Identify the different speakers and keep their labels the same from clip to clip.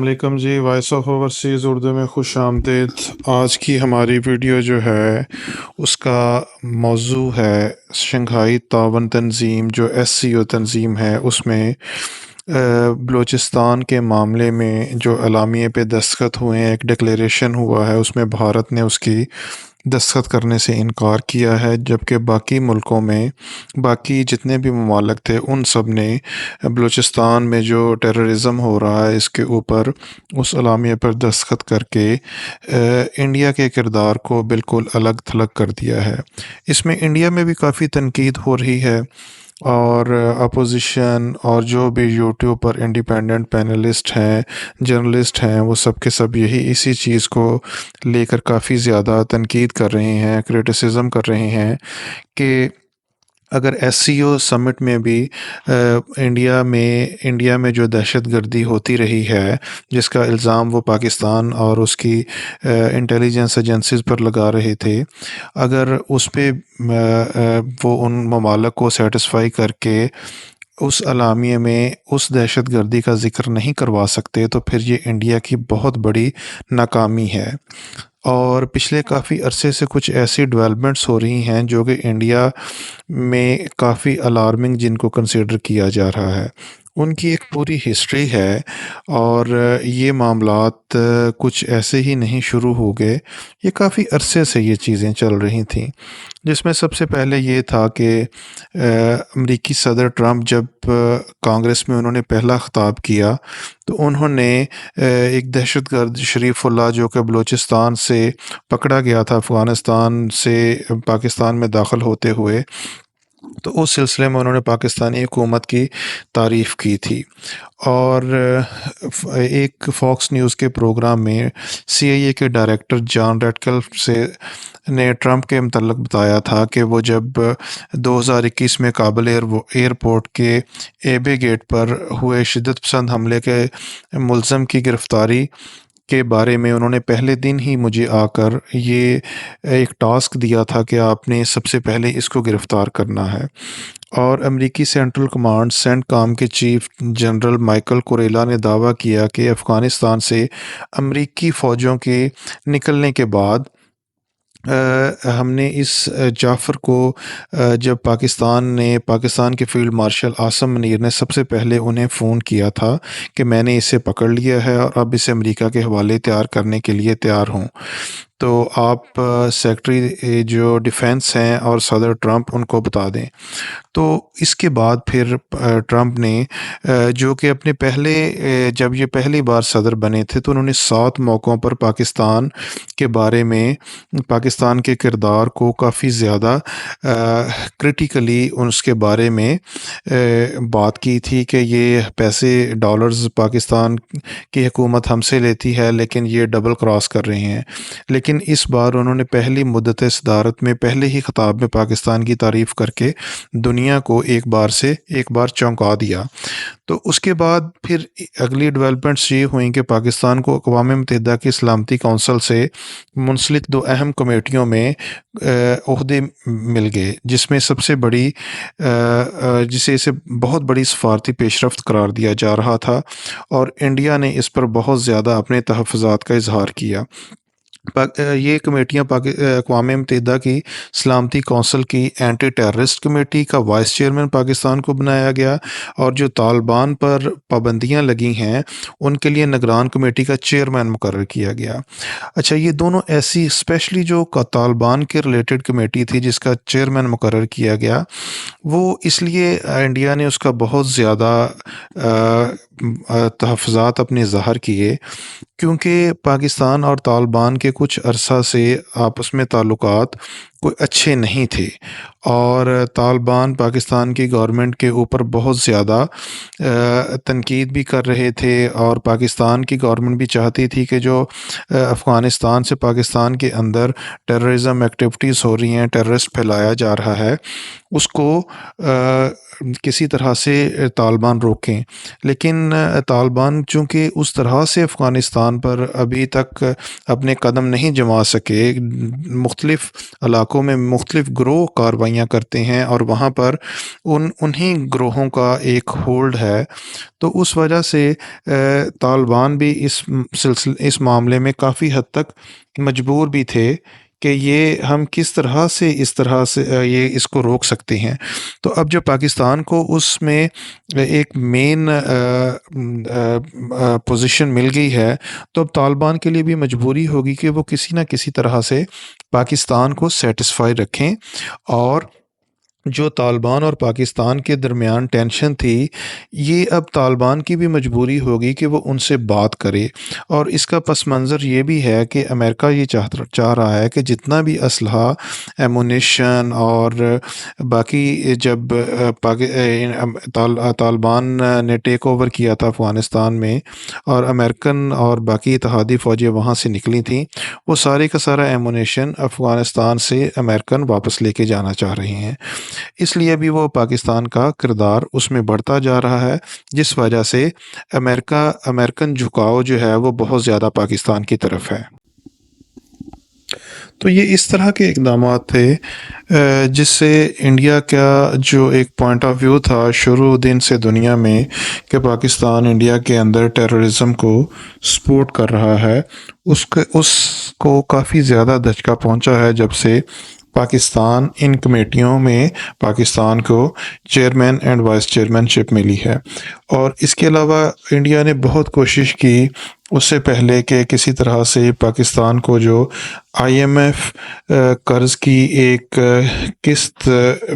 Speaker 1: علیکم جی، voice of overseas Urdu میں خوش آمدید۔ آج کی ہماری ویڈیو جو ہے اس کا موضوع ہے شنگھائی تعاون تنظیم جو SCO تنظیم ہے، اس میں بلوچستان کے معاملے میں جو اعلامیے پہ دستخط ہوئے ہیں، ایک ڈکلیریشن ہوا ہے، اس میں بھارت نے اس کی دستخط کرنے سے انکار کیا ہے، جبکہ باقی ملکوں میں باقی جتنے بھی ممالک تھے ان سب نے بلوچستان میں جو ٹیررزم ہو رہا ہے اس کے اوپر اس اعلامیے پر دستخط کر کے انڈیا کے کردار کو بالکل الگ تھلگ کر دیا ہے۔ اس میں انڈیا میں بھی کافی تنقید ہو رہی ہے، اور اپوزیشن اور جو بھی یوٹیوب پر انڈیپینڈنٹ پینلسٹ ہیں، جرنلسٹ ہیں، وہ سب کے سب اسی چیز کو لے کر کافی زیادہ تنقید کر رہے ہیں، کرٹیسزم کر رہے ہیں کہ اگر SCO سمٹ میں بھی انڈیا میں جو دہشت گردی ہوتی رہی ہے، جس کا الزام وہ پاکستان اور اس کی انٹیلیجنس ایجنسیز پر لگا رہے تھے، اگر اس پہ وہ ان ممالک کو سیٹسفائی کر کے اس اعلامیے میں اس دہشت گردی کا ذکر نہیں کروا سکتے، تو پھر یہ انڈیا کی بہت بڑی ناکامی ہے۔ اور پچھلے کافی عرصے سے کچھ ایسی ڈیولپمنٹس ہو رہی ہیں جو کہ انڈیا میں کافی الارمنگ، جن کو کنسیڈر کیا جا رہا ہے۔ ان کی ایک پوری ہسٹری ہے، اور یہ معاملات کچھ ایسے ہی نہیں شروع ہو گئے، یہ کافی عرصے سے یہ چیزیں چل رہی تھیں، جس میں سب سے پہلے یہ تھا کہ امریکی صدر ٹرمپ جب کانگریس میں انہوں نے پہلا خطاب کیا تو انہوں نے ایک دہشت گرد شریف اللہ جو کہ بلوچستان سے پکڑا گیا تھا افغانستان سے پاکستان میں داخل ہوتے ہوئے، تو اس سلسلے میں انہوں نے پاکستانی حکومت کی تعریف کی تھی، اور ایک فاکس نیوز کے پروگرام میں CIA کے ڈائریکٹر جان ریڈکلف نے ٹرمپ کے متعلق بتایا تھا کہ وہ جب 2021 میں کابل ایئرپورٹ کے ایبے گیٹ پر ہوئے شدت پسند حملے کے ملزم کی گرفتاری کے بارے میں انہوں نے پہلے دن ہی مجھے آ کر یہ ایک ٹاسک دیا تھا کہ آپ نے سب سے پہلے اس کو گرفتار کرنا ہے۔ اور امریکی سینٹرل کمانڈ سینٹ کام کے چیف جنرل مائیکل کوریلا نے دعویٰ کیا کہ افغانستان سے امریکی فوجوں کے نکلنے کے بعد ہم نے اس جعفر کو جب پاکستان کے فیلڈ مارشل عاصم منیر نے سب سے پہلے انہیں فون کیا تھا کہ میں نے اسے پکڑ لیا ہے اور اب اسے امریکہ کے حوالے تیار کرنے کے لیے تیار ہوں، تو آپ سیکرٹری جو ڈیفینس ہیں اور صدر ٹرمپ ان کو بتا دیں۔ تو اس کے بعد پھر ٹرمپ نے جو کہ اپنے جب یہ پہلی بار صدر بنے تھے تو انہوں نے 7 موقعوں پر پاکستان کے بارے میں، پاکستان کے کردار کو کافی زیادہ کرٹیکلی اس کے بارے میں بات کی تھی کہ یہ پیسے ڈالرز پاکستان کی حکومت ہم سے لیتی ہے لیکن یہ ڈبل کراس کر رہے ہیں۔ لیکن اس بار انہوں نے پہلی مدت صدارت میں پہلے ہی خطاب میں پاکستان کی تعریف کر کے دنیا کو ایک بار چونکا دیا۔ تو اس کے بعد پھر اگلی ڈیولپمنٹس یہ ہوئیں کہ پاکستان کو اقوام متحدہ کی سلامتی کونسل سے منسلک 2 اہم کمیٹیوں میں عہدے مل گئے، جس میں سب سے بڑی اسے بہت بڑی سفارتی پیش رفت قرار دیا جا رہا تھا، اور انڈیا نے اس پر بہت زیادہ اپنے تحفظات کا اظہار کیا۔ یہ کمیٹیاں اقوام متحدہ کی سلامتی کونسل کی اینٹی ٹیررسٹ کمیٹی کا وائس چیئرمین پاکستان کو بنایا گیا، اور جو طالبان پر پابندیاں لگی ہیں ان کے لیے نگران کمیٹی کا چیئرمین مقرر کیا گیا۔ اچھا، یہ دونوں ایسی اسپیشلی جو طالبان کے ریلیٹڈ کمیٹی تھی جس کا چیئرمین مقرر کیا گیا، وہ اس لیے انڈیا نے اس کا بہت زیادہ تحفظات اپنے ظاہر کیے کیونکہ پاکستان اور طالبان کے کچھ عرصہ سے آپس میں تعلقات کوئی اچھے نہیں تھے، اور طالبان پاکستان کی گورنمنٹ کے اوپر بہت زیادہ تنقید بھی کر رہے تھے، اور پاکستان کی گورنمنٹ بھی چاہتی تھی کہ جو افغانستان سے پاکستان کے اندر ٹیررزم ایکٹیویٹیز ہو رہی ہیں، ٹیررسٹ پھیلایا جا رہا ہے، اس کو کسی طرح سے طالبان روکیں۔ لیکن طالبان چونکہ اس طرح سے افغانستان پر ابھی تک اپنے قدم نہیں جما سکے، مختلف علاقوں علاقوں میں مختلف گروہ کارروائیاں کرتے ہیں اور وہاں پر انہیں گروہوں کا ایک ہولڈ ہے. تو اس وجہ سے طالبان بھی اس معاملے میں کافی حد تک مجبور بھی تھے کہ یہ ہم کس طرح سے یہ اس کو روک سکتے ہیں. تو اب جب پاکستان کو اس میں ایک مین پوزیشن مل گئی ہے تو اب طالبان کے لیے بھی مجبوری ہوگی کہ وہ کسی نہ کسی طرح سے پاکستان کو سیٹسفائی رکھیں. اور جو طالبان اور پاکستان کے درمیان ٹینشن تھی، یہ اب طالبان کی بھی مجبوری ہوگی کہ وہ ان سے بات کرے. اور اس کا پس منظر یہ بھی ہے کہ امریکہ یہ چاہ رہا ہے کہ جتنا بھی اسلحہ، ایمونیشن اور باقی، جب طالبان نے ٹیک اوور کیا تھا افغانستان میں اور امریکن اور باقی اتحادی فوجیں وہاں سے نکلی تھیں، وہ سارے کا سارا ایمونیشن افغانستان سے امریکن واپس لے کے جانا چاہ رہے ہیں. اس لیے بھی وہ پاکستان کا کردار اس میں بڑھتا جا رہا ہے، جس وجہ سے امریکن جھکاؤ جو ہے وہ بہت زیادہ پاکستان کی طرف ہے. تو یہ اس طرح کے اقدامات تھے جس سے انڈیا کا جو ایک پوائنٹ آف ویو تھا شروع دن سے دنیا میں کہ پاکستان انڈیا کے اندر ٹیررزم کو سپورٹ کر رہا ہے، اس کو کافی زیادہ دھچکا پہنچا ہے جب سے پاکستان ان کمیٹیوں میں پاکستان کو چیئرمین اینڈ وائس چیئرمین شپ ملی ہے. اور اس کے علاوہ انڈیا نے بہت کوشش کی اس سے پہلے کہ کسی طرح سے پاکستان کو جو IMF قرض کی ایک قسط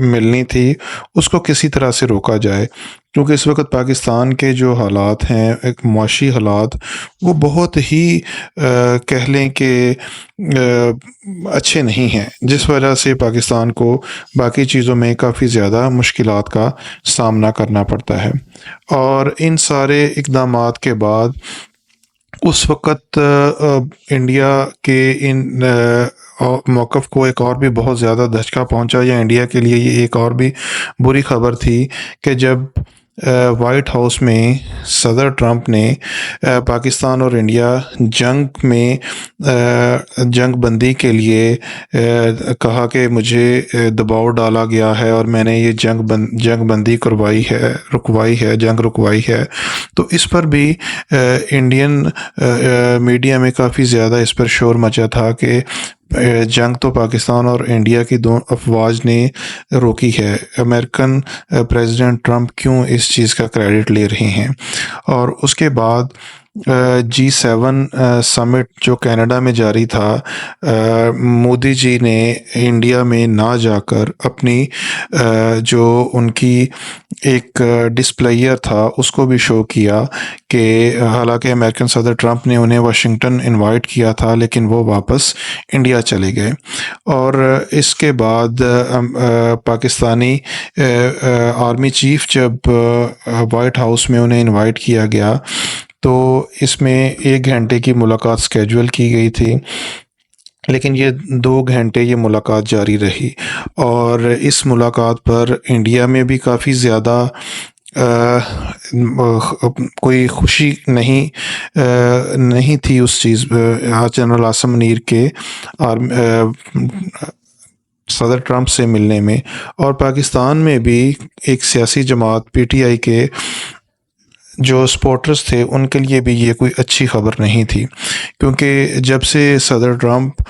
Speaker 1: ملنی تھی اس کو کسی طرح سے روکا جائے، کیونکہ اس وقت پاکستان کے جو حالات ہیں، ایک معاشی حالات، وہ بہت ہی کہہ لیں کہ اچھے نہیں ہیں، جس وجہ سے پاکستان کو باقی چیزوں میں کافی زیادہ مشکلات کا سامنا کرنا پڑتا ہے. اور ان سارے اقدامات کے بعد اس وقت انڈیا کے ان موقف کو ایک اور بھی بہت زیادہ دھچکا پہنچا، یا انڈیا کے لیے یہ ایک اور بھی بری خبر تھی کہ جب وائٹ ہاؤس میں صدر ٹرمپ نے پاکستان اور انڈیا جنگ بندی کے لیے کہا کہ مجھے دباؤ ڈالا گیا ہے اور میں نے یہ جنگ بندی رکوائی ہے، تو اس پر بھی انڈین میڈیا میں کافی زیادہ اس پر شور مچا تھا کہ جنگ تو پاکستان اور انڈیا کی دونوں افواج نے روکی ہے، امریکن پریزیڈنٹ ٹرمپ کیوں اس چیز کا کریڈٹ لے رہے ہیں. اور اس کے بعد G7 سمٹ جو کینیڈا میں جاری تھا، مودی جی نے انڈیا میں نہ جا کر اپنی جو ان کی ایک ڈسپلیئر تھا اس کو بھی شو کیا کہ حالانکہ امریکن صدر ٹرمپ نے انہیں واشنگٹن انوائٹ کیا تھا لیکن وہ واپس انڈیا چلے گئے. اور اس کے بعد پاکستانی آرمی چیف جب وائٹ ہاؤس میں انہیں انوائٹ کیا گیا تو اس میں 1 گھنٹے کی ملاقات سکیجول کی گئی تھی، لیکن یہ 2 گھنٹے یہ ملاقات جاری رہی. اور اس ملاقات پر انڈیا میں بھی کافی زیادہ کوئی خوشی نہیں تھی اس چیز جنرل عاصم منیر کے صدر ٹرمپ سے ملنے میں. اور پاکستان میں بھی ایک سیاسی جماعت PTI کے جو سپورٹرز تھے ان کے لیے بھی یہ کوئی اچھی خبر نہیں تھی، کیونکہ جب سے صدر ٹرمپ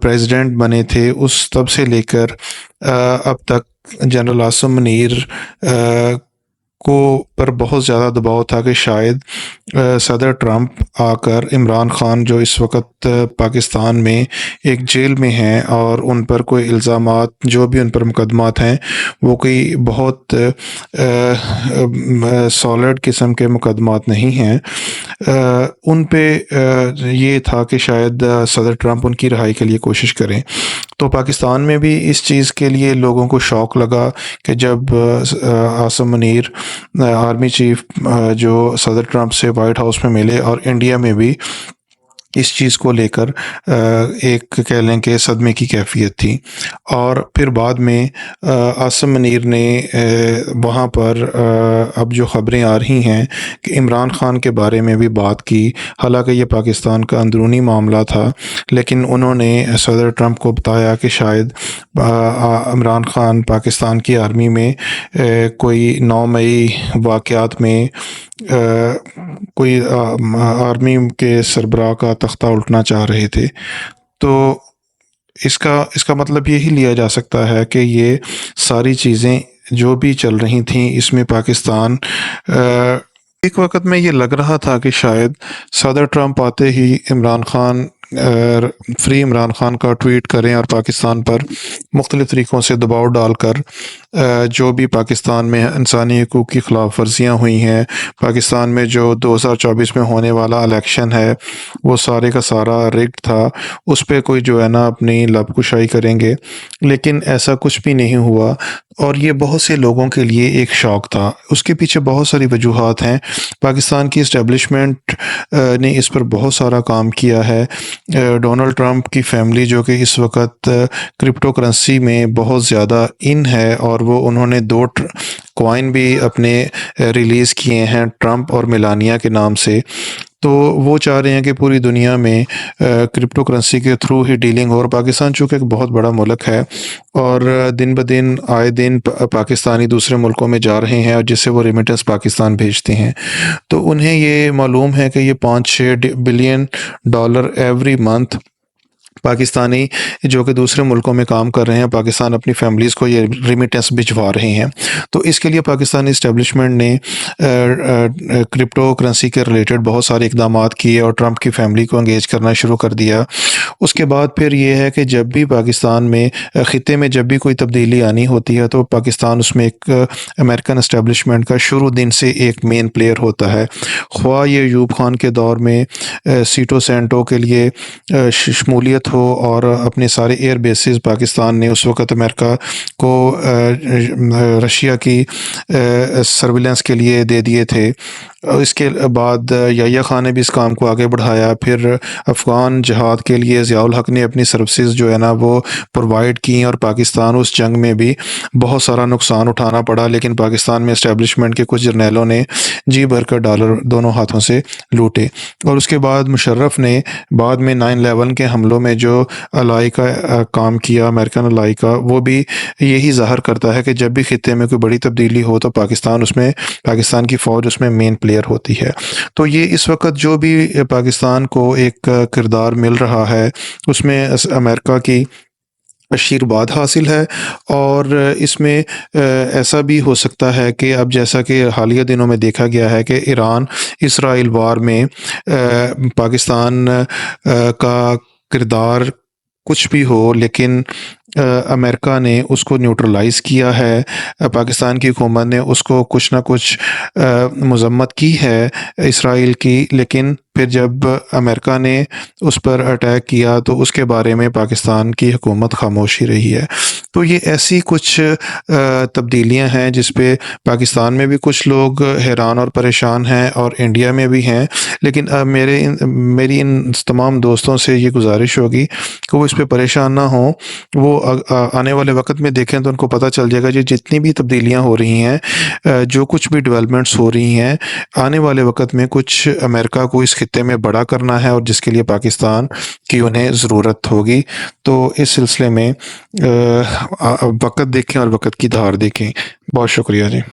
Speaker 1: پریزیڈنٹ بنے تھے تب سے لے کر اب تک جنرل عاصم منیر پر بہت زیادہ دباؤ تھا کہ شاید صدر ٹرمپ آ کر عمران خان جو اس وقت پاکستان میں ایک جیل میں ہیں اور ان پر کوئی الزامات جو بھی ان پر مقدمات ہیں وہ کوئی بہت سالڈ قسم کے مقدمات نہیں ہیں، ان پہ یہ تھا کہ شاید صدر ٹرمپ ان کی رہائی کے لیے کوشش کریں. تو پاکستان میں بھی اس چیز کے لیے لوگوں کو شوق لگا کہ جب عاصم منیر آرمی چیف جو صدر ٹرمپ سے وائٹ ہاؤس میں ملے، اور انڈیا میں بھی اس چیز کو لے کر ایک کہہ لیں کہ صدمے کی کیفیت تھی۔ اور پھر بعد میں عاصم منیر نے وہاں پر اب جو خبریں آ رہی ہیں کہ عمران خان کے بارے میں بھی بات کی، حالانکہ یہ پاکستان کا اندرونی معاملہ تھا، لیکن انہوں نے صدر ٹرمپ کو بتایا کہ شاید عمران خان پاکستان کی آرمی میں کوئی 9 مئی واقعات میں کوئی آرمی کے سربراہ کا تختہ الٹنا چاہ رہے تھے۔ تو اس کا مطلب یہی لیا جا سکتا ہے کہ یہ ساری چیزیں جو بھی چل رہی تھیں اس میں پاکستان ایک وقت میں یہ لگ رہا تھا کہ شاید صدر ٹرمپ آتے ہی عمران خان فری عمران خان کا ٹویٹ کریں اور پاکستان پر مختلف طریقوں سے دباؤ ڈال کر جو بھی پاکستان میں انسانی حقوق کی خلاف ورزیاں ہوئی ہیں، پاکستان میں جو 2024 میں ہونے والا الیکشن ہے وہ سارے کا سارا ریگڈ تھا، اس پہ کوئی جو ہے نا اپنی لب کشائی کریں گے۔ لیکن ایسا کچھ بھی نہیں ہوا، اور یہ بہت سے لوگوں کے لیے ایک شوق تھا۔ اس کے پیچھے بہت ساری وجوہات ہیں۔ پاکستان کی اسٹیبلشمنٹ نے اس پر بہت سارا کام کیا ہے۔ ڈونلڈ ٹرمپ کی فیملی جو کہ اس وقت کرپٹو کرنسی میں بہت زیادہ ان ہے، اور وہ انہوں نے 2 کوائن بھی اپنے ریلیز کیے ہیں ٹرمپ اور میلانیہ کے نام سے۔ تو وہ چاہ رہے ہیں کہ پوری دنیا میں کرپٹو کرنسی کے تھرو ہی ڈیلنگ ہو، اور پاکستان چونکہ ایک بہت بڑا ملک ہے اور دن بدن آئے دن پاکستانی دوسرے ملکوں میں جا رہے ہیں اور جس سے وہ ریمیٹنس پاکستان بھیجتے ہیں، تو انہیں یہ معلوم ہے کہ یہ $5-6 بلین ایوری منتھ پاکستانی جو کہ دوسرے ملکوں میں کام کر رہے ہیں، پاکستان اپنی فیملیز کو یہ ریمیٹنس بھجوا رہے ہیں۔ تو اس کے لیے پاکستانی اسٹیبلشمنٹ نے کرپٹو کرنسی کے ریلیٹڈ بہت سارے اقدامات کیے اور ٹرمپ کی فیملی کو انگیج کرنا شروع کر دیا۔ اس کے بعد پھر یہ ہے کہ جب بھی پاکستان میں خطے میں جب بھی کوئی تبدیلی آنی ہوتی ہے تو پاکستان اس میں ایک امریکن اسٹیبلشمنٹ کا شروع دن سے ایک مین پلیئر ہوتا ہے، خواہ یہ ایوب خان کے دور میں سیٹو سینٹو کے لیے شمولیت ہو اور اپنے سارے ایئر بیسز پاکستان نے اس وقت امریکہ کو رشیا کی سرویلنس کے لیے دے دیے تھے۔ اس کے بعد یحییٰ خان نے بھی اس کام کو آگے بڑھایا۔ پھر افغان جہاد کے لیے ضیاء الحق نے اپنی سروسز جو ہے نا وہ پرووائڈ کی، اور پاکستان اس جنگ میں بھی بہت سارا نقصان اٹھانا پڑا، لیکن پاکستان میں اسٹیبلشمنٹ کے کچھ جرنیلوں نے جی بھر کر ڈالر دونوں ہاتھوں سے لوٹے۔ اور اس کے بعد مشرف نے بعد میں 9/11 کے حملوں میں جو الائی کا کام کیا، امریکن الائی کا، وہ بھی یہی ظاہر کرتا ہے کہ جب بھی خطے میں کوئی بڑی تبدیلی ہو تو پاکستان کی فوج اس میں مین پلیئر ہوتی ہے۔ تو یہ اس وقت جو بھی پاکستان کو ایک کردار مل رہا ہے اس میں امریکہ کی آشیرواد حاصل ہے، اور اس میں ایسا بھی ہو سکتا ہے کہ اب جیسا کہ حالیہ دنوں میں دیکھا گیا ہے کہ ایران اسرائیل وار میں پاکستان کا کردار کچھ بھی ہو، لیکن امریکہ نے اس کو نیوٹرلائز کیا ہے۔ پاکستان کی حکومت نے اس کو کچھ نہ کچھ مذمت کی ہے اسرائیل کی، لیکن پھر جب امریکہ نے اس پر اٹیک کیا تو اس کے بارے میں پاکستان کی حکومت خاموشی رہی ہے۔ تو یہ ایسی کچھ تبدیلیاں ہیں جس پہ پاکستان میں بھی کچھ لوگ حیران اور پریشان ہیں اور انڈیا میں بھی ہیں، لیکن میری ان تمام دوستوں سے یہ گزارش ہوگی کہ وہ اس پہ پریشان نہ ہوں۔ وہ آنے والے وقت میں دیکھیں تو ان کو پتہ چل جائے گا یہ جتنی بھی تبدیلیاں ہو رہی ہیں، جو کچھ بھی ڈیولپمنٹس ہو رہی ہیں، آنے والے وقت میں کچھ امریکہ کو اس خطے میں بڑا کرنا ہے، اور جس کے لیے پاکستان کی انہیں ضرورت ہوگی۔ تو اس سلسلے میں وقت دیکھیں اور وقت کی دھار دیکھیں۔ بہت شکریہ جی۔